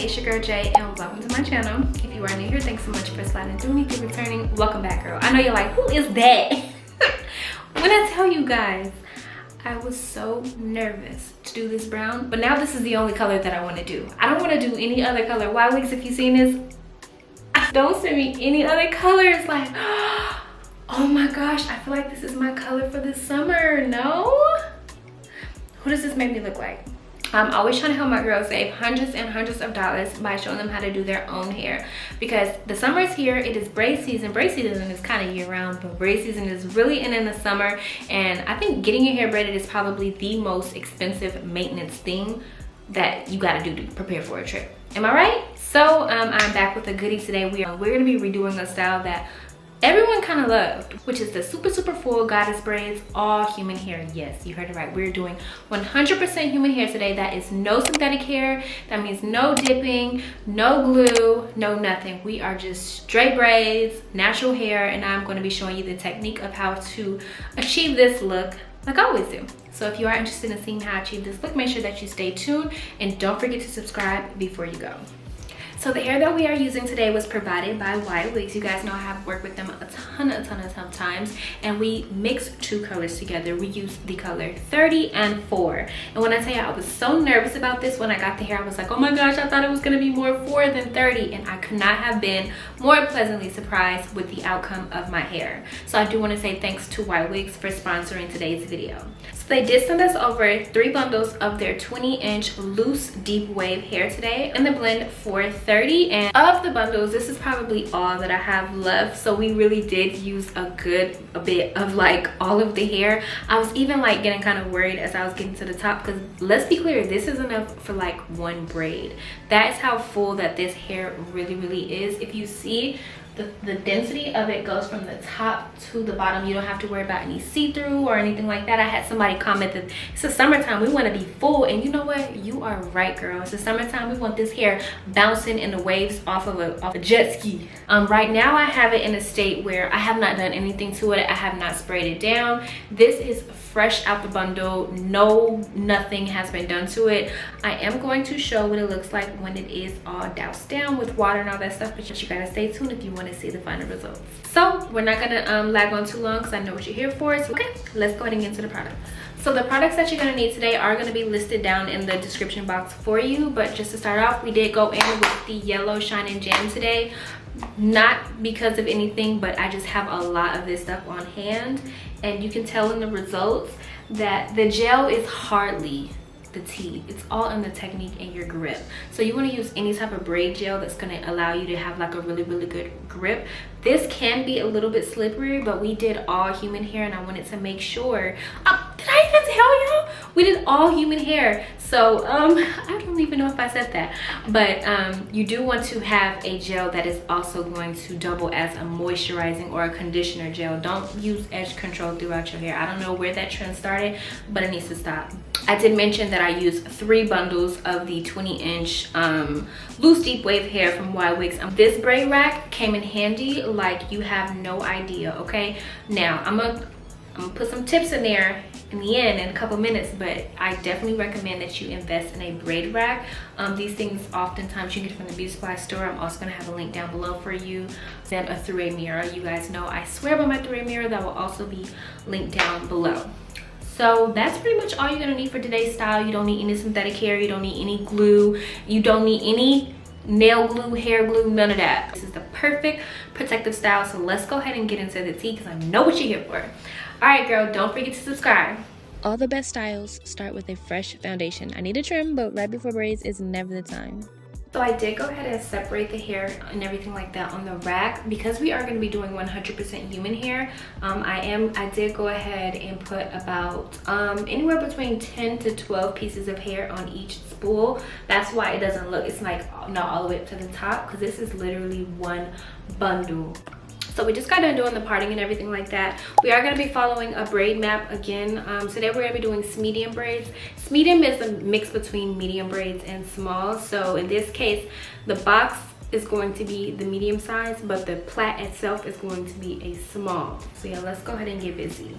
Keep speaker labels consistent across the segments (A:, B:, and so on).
A: it's your girl Jay, and welcome to my channel. If you are new here, thanks so much for sliding through me. If you're returning, welcome back, girl. I know you're like, who is that? When I tell you guys, I was so nervous to do this brown, but now this is the only color that I want to do. I don't want to do any other color. Y-Wigs, if you've seen this, don't send me any other colors. Like, oh my gosh, I feel like this is my color for the summer. No? What does this make me look like? I'm always trying to help my girls save hundreds and hundreds of dollars by showing them how to do their own hair, because the summer is here. It is braid season. Braid season is kind of year round, but braid season is really in the summer, and I think getting your hair braided is probably the most expensive maintenance thing that you got to do to prepare for a trip. Am I right? So I'm back with a goodie today. We're going to be redoing a style that everyone kind of loved, which is the super full goddess braids, all human hair. Yes, you heard it right. We're doing 100% human hair today. That is no synthetic hair. That means no dipping, no glue, no nothing. We are just straight braids, natural hair, and I'm going to be showing you the technique of how to achieve this look like I always do. So if you are interested in seeing how I achieve this look, make sure that you stay tuned and don't forget to subscribe before you go. So the hair that we are using today was provided by Y-Wigs. You guys know I have worked with them a ton of times, and we mixed two colors together. We used the color 30 and 4. And when I tell you I was so nervous about this, when I got the hair, I was like, oh my gosh, I thought it was gonna be more 4 than 30, and I could not have been more pleasantly surprised with the outcome of my hair. So I do want to say thanks to Y-Wigs for sponsoring today's video. So they did send us over 3 bundles of their 20-inch loose deep wave hair today in the blend 430. And of the bundles, this is probably all that I have left. So we really did use a bit of like all of the hair. I was even like getting kind of worried as I was getting to the top, because let's be clear, this is enough for like one braid. That is how full that this hair really is. If you see, the density of it goes from the top to the bottom. You don't have to worry about any see-through or anything like that. I had somebody comment that it's the summertime, we want to be full, and you know what, you are right, girl. It's the summertime, we want this hair bouncing in the waves off of a jet ski. Right now I have it in a state where I have not done anything to it. I have not sprayed it down. This is fresh out the bundle. Nothing has been done to it. I am going to show what it looks like when it is all doused down with water and all that stuff, but you gotta stay tuned if you want to see the final results. So we're not gonna lag on too long, because I know what you're here for. So okay, let's go ahead and get into the product. So the products that you're gonna need today are gonna be listed down in the description box for you, but just to start off, we did go in with the yellow shine gem today. Not because of anything, but I just have a lot of this stuff on hand, and you can tell in the results that the gel is hardly the tea. It's all in the technique and your grip. So you want to use any type of braid gel that's going to allow you to have like a really good grip. This can be a little bit slippery, but we did all human hair, and I wanted to make sure. Did I even tell y'all? We did all human hair. So I don't even know if I said that, but you do want to have a gel that is also going to double as a moisturizing or a conditioner gel. Don't use edge control throughout your hair. I don't know where that trend started, but it needs to stop. I did mention that I used 3 bundles of the 20-inch loose deep wave hair from Y-Wigs. This braid rack came in handy like you have no idea. Okay, now I'm gonna put some tips in there in the end in a couple minutes, but I definitely recommend that you invest in a braid rack. These things oftentimes you get from the beauty supply store. I'm also going to have a link down below for you. Then a 3-way mirror. You guys know I swear by my 3-way mirror. That will also be linked down below. So that's pretty much all you're going to need for today's style. You don't need any synthetic hair. You don't need any glue. You don't need any nail glue, hair glue, none of that. This is the perfect protective style. So let's go ahead and get into the tea, because I know what you're here for. All right, girl, don't forget to subscribe.
B: All the best styles start with a fresh foundation. I need a trim, but right before braids is never the time.
A: So I did go ahead and separate the hair and everything like that on the rack, because we are going to be doing 100% human hair. I did go ahead and put about anywhere between 10 to 12 pieces of hair on each spool. That's why it doesn't look, it's like not all the way up to the top, because this is literally one bundle. So we just got done doing the parting and everything like that. We are going to be following a braid map again. Today we're going to be doing medium braids. Medium is a mix between medium braids and small. So in this case, the box is going to be the medium size, but the plait itself is going to be a small. So yeah, let's go ahead and get busy.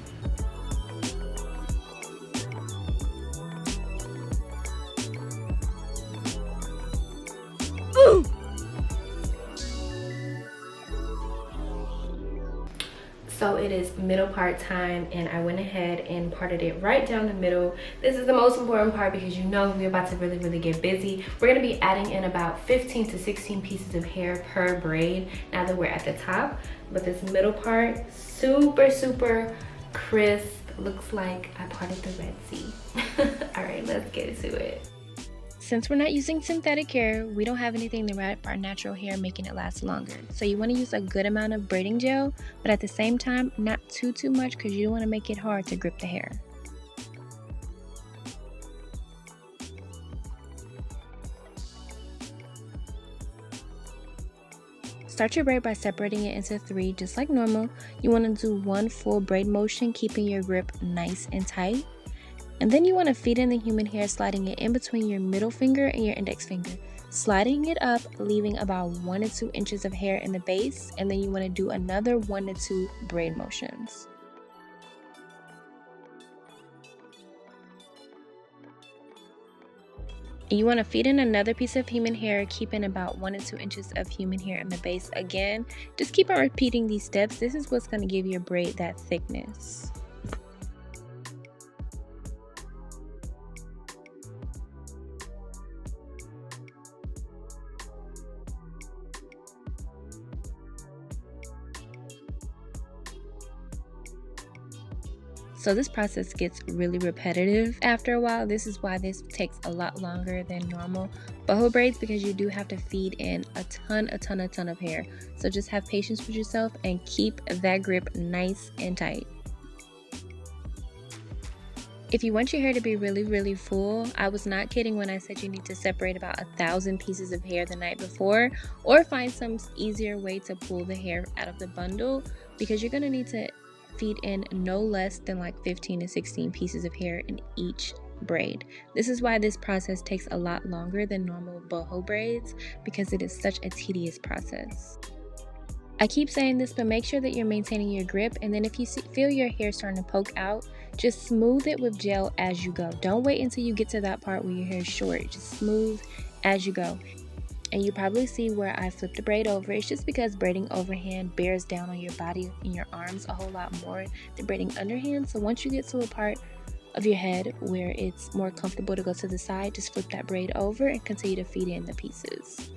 A: So it is middle part time, and I went ahead and parted it right down the middle. This is the most important part because you know we're about to really get busy. We're gonna be adding in about 15 to 16 pieces of hair per braid now that we're at the top. But this middle part, super crisp. Looks like I parted the Red Sea. All right, let's get to it.
B: Since we're not using synthetic hair, we don't have anything to wrap our natural hair, making it last longer. So you want to use a good amount of braiding gel, but at the same time, not too much, because you don't want to make it hard to grip the hair. Start your braid by separating it into 3, just like normal. You want to do 1 full braid motion, keeping your grip nice and tight. And then you want to feed in the human hair, sliding it in between your middle finger and your index finger. Sliding it up, leaving about 1 to 2 inches of hair in the base, and then you want to do another 1 to 2 braid motions. And you want to feed in another piece of human hair, keeping about 1 to 2 inches of human hair in the base. Again, just keep on repeating these steps. This is what's going to give your braid that thickness. So this process gets really repetitive after a while. This is why this takes a lot longer than normal boho braids, because you do have to feed in a ton of hair. So just have patience with yourself and keep that grip nice and tight. If you want your hair to be really full, I was not kidding when I said you need to separate about 1,000 pieces of hair the night before, or find some easier way to pull the hair out of the bundle, because you're going to need to feed in no less than like 15 to 16 pieces of hair in each braid. This is why this process takes a lot longer than normal boho braids, because it is such a tedious process. I keep saying this, but make sure that you're maintaining your grip, and then if you feel your hair starting to poke out, just smooth it with gel as you go. Don't wait until you get to that part where your hair is short. Just smooth as you go. And you probably see where I flipped the braid over. It's just because braiding overhand bears down on your body and your arms a whole lot more than braiding underhand. So once you get to a part of your head where it's more comfortable to go to the side, just flip that braid over and continue to feed in the pieces.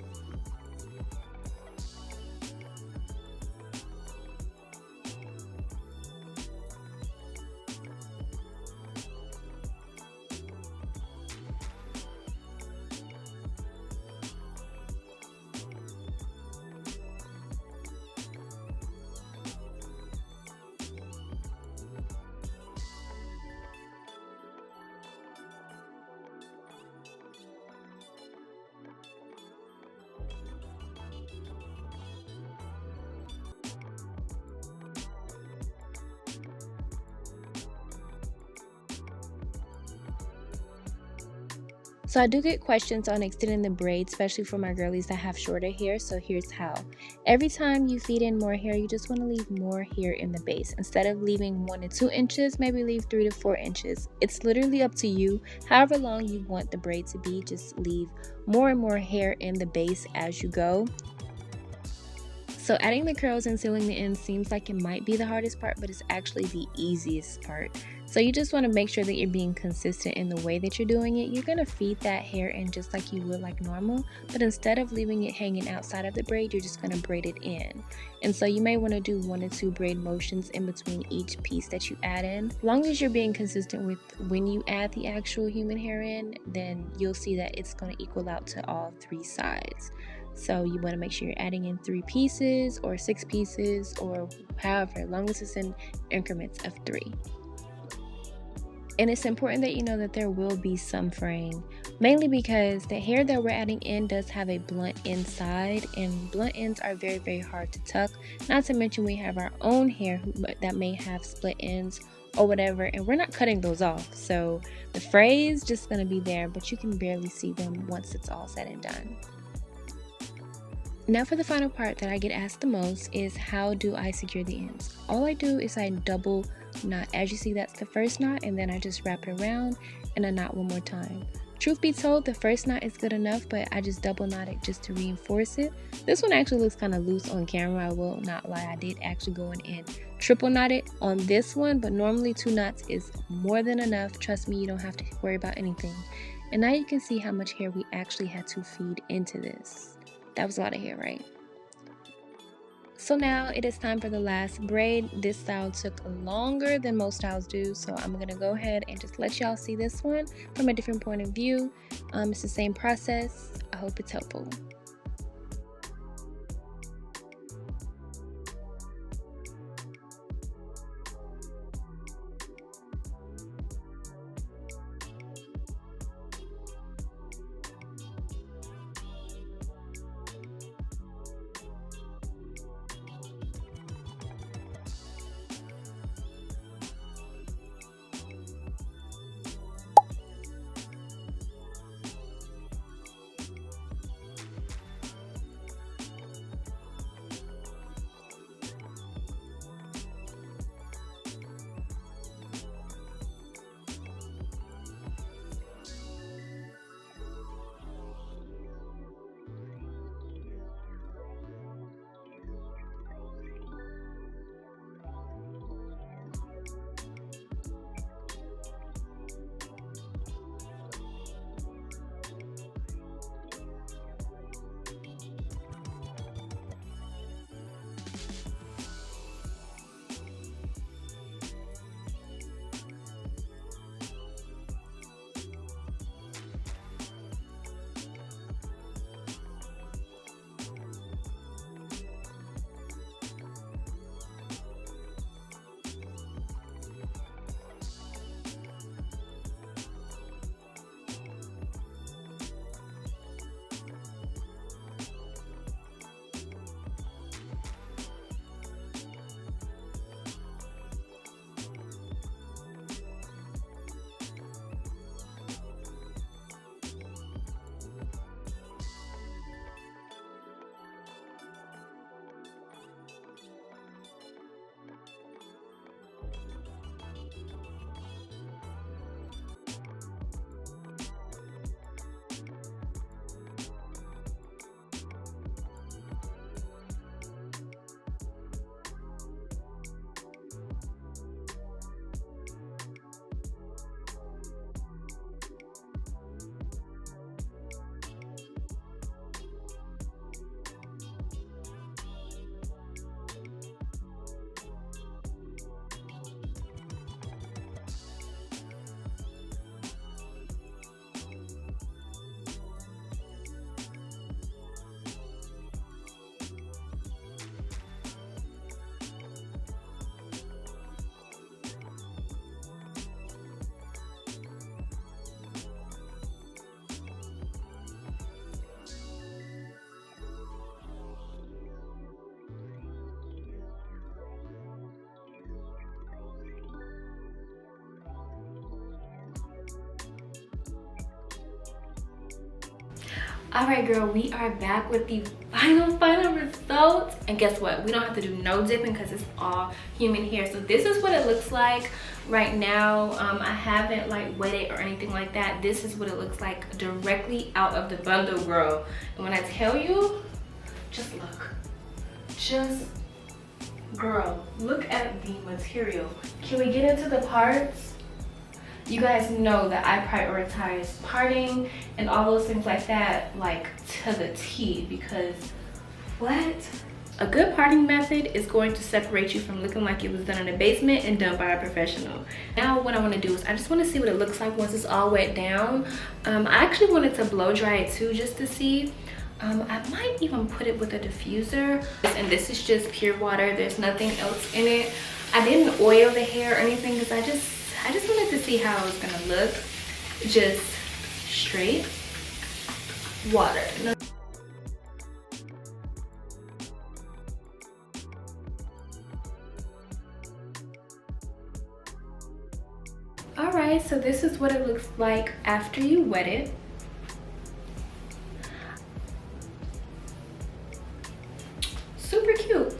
B: So I do get questions on extending the braid, especially for my girlies that have shorter hair. So here's how. Every time you feed in more hair, you just want to leave more hair in the base. Instead of leaving 1 to 2 inches, maybe leave 3 to 4 inches. It's literally up to you. However long you want the braid to be, just leave more and more hair in the base as you go. So adding the curls and sealing the ends seems like it might be the hardest part, but it's actually the easiest part. So you just want to make sure that you're being consistent in the way that you're doing it. You're going to feed that hair in just like you would like normal, but instead of leaving it hanging outside of the braid, you're just going to braid it in. And so you may want to do 1 to 2 braid motions in between each piece that you add in. As long as you're being consistent with when you add the actual human hair in, then you'll see that it's going to equal out to all 3 sides. So you want to make sure you're adding in 3 pieces or 6 pieces or however, as long as it's in increments of 3. And it's important that you know that there will be some fraying, mainly because the hair that we're adding in does have a blunt inside, and blunt ends are very hard to tuck. Not to mention we have our own hair that may have split ends or whatever, and we're not cutting those off. So the fray is just going to be there, but you can barely see them once it's all said and done. Now for the final part that I get asked the most is, how do I secure the ends? All I do is I double knot. As you see, that's the first knot, and then I just wrap it around and I knot one more time. Truth be told, the first knot is good enough, but I just double knot it just to reinforce it. This one actually looks kind of loose on camera, I will not lie. I did actually go in and triple knot it on this one, but normally 2 knots is more than enough. Trust me, you don't have to worry about anything. And now you can see how much hair we actually had to feed into this. That was a lot of hair, right? So now it is time for the last braid. This style took longer than most styles do, so I'm gonna go ahead and just let y'all see this one from a different point of view. It's the same process. I hope it's helpful.
A: All right, girl, we are back with the final results. And guess what? We don't have to do no dipping because it's all human hair. So this is what it looks like right now. I haven't like wet it or anything like that. This is what it looks like directly out of the bundle, girl. And when I tell you, just look. Just, girl, look at the material. Can we get into the parts? You guys know that I prioritize parting and all those things like that, like to the T, because what? A good parting method is going to separate you from looking like it was done in a basement and done by a professional. Now what I want to do is I just want to see what it looks like once it's all wet down. I actually wanted to blow dry it too, just to see. I might even put it with a diffuser. And this is just pure water. There's nothing else in it. I didn't oil the hair or anything because I just wanted to see how it was gonna look. Just straight water. All right, so this is what it looks like after you wet it. Super cute.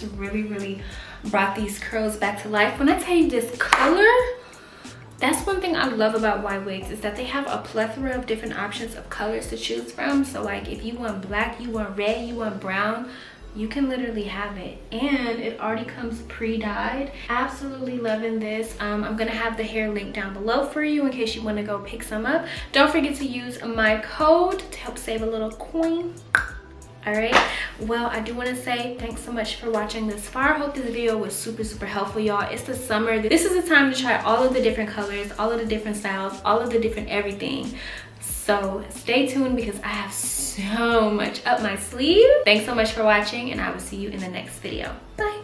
A: just really brought these curls back to life. When I tell you this color, that's one thing I love about Y wigs, is that they have a plethora of different options of colors to choose from. So like if you want black, you want red, you want brown, you can literally have it. And it already comes pre-dyed. Absolutely loving this. I'm gonna have the hair link down below for you in case you want to go pick some up. Don't forget to use my code to help save a little coin. All right, well, I do want to say thanks so much for watching this far. I hope this video was super helpful, y'all. It's the summer. This is the time to try all of the different colors, all of the different styles, all of the different everything. So stay tuned because I have so much up my sleeve. Thanks so much for watching, and I will see you in the next video. Bye.